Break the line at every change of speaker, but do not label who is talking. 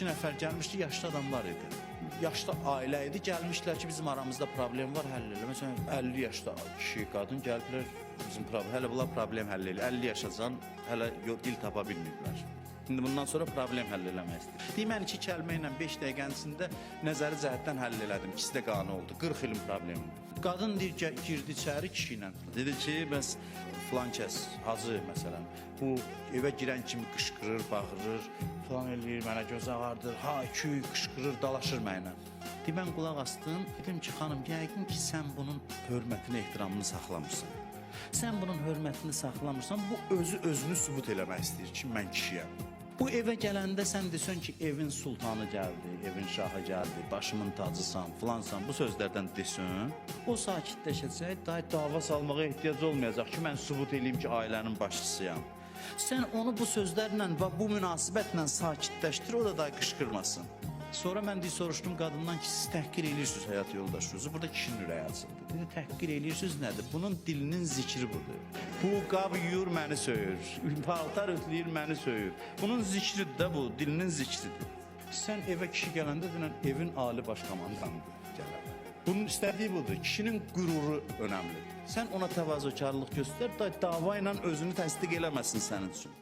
2 nəfər gəlmişdi, yaşlı adamlar idi. Yaşlı ailə idi, gəlmişlər ki, bizim aramızda problem var, həll elə. Məsələn, 50 yaşda kişi, qadın gəliblər, bizim problem, hələ bunlar problem həll elə. 50 yaşacan, hələ dil tapa bilməyiblər. İndi bundan sonra problem həll eləmək istəyir. Deyim, 2 kəlmə ilə 5 dəqiqənin içində nəzəri cəhətdən həll elədim. İkisi də qanı oldu, 40 ilin problemi. Qadın deyir, girdi içəri kişi ilə. Dedi ki, bəs filan kəs, Hacı məsələn, bu evə girən kimi qışqırır, bağırır, filan eləyir, mənə göz ağardır, küy, qışqırır, dalaşır mənə. Deyim, mən qulaq astım, dedim ki, xanım, yəqin ki, sən bunun hörmətini, ehtiramını saxlamırsan. Sən bunun hörmətini saxlamırsan, bu özünü sübut eləmək istəyir ki, mən kişiyəm. Bu evə gələndə sən desən ki, evin sultanı gəldi, evin şahı gəldi, başımın tacısan, filansan, bu sözlərdən desən, o sakitləşəcək, dava salmağa ehtiyac olmayacaq ki, mən sübut eləyim ki, ailənin başçısıyam. Sən onu bu sözlərlə və bu münasibətlə sakitləşdir, o da qışqırmasın. Sonra mən soruşdum qadından ki, siz təhqir eləyirsiniz həyat yoldaşınızı. Burada kişinin ürəyi açıldı. Dedi, təhqir eləyirsiniz nədir? Bunun dilinin zikri budur. Bu qab yuyur, məni söyür. Paltar ötləyir, məni söyür. Bunun zikridir də bu, dilinin zikridir. Sən evə kişi gələndə denən evin ali baş komandandır gələn. Bunun istədiyi budur. Kişinin qüruru önəmlidir. Sən ona təvazökarlıq göstər, dava ilə özünü təsdiq eləməsin sənin üçün.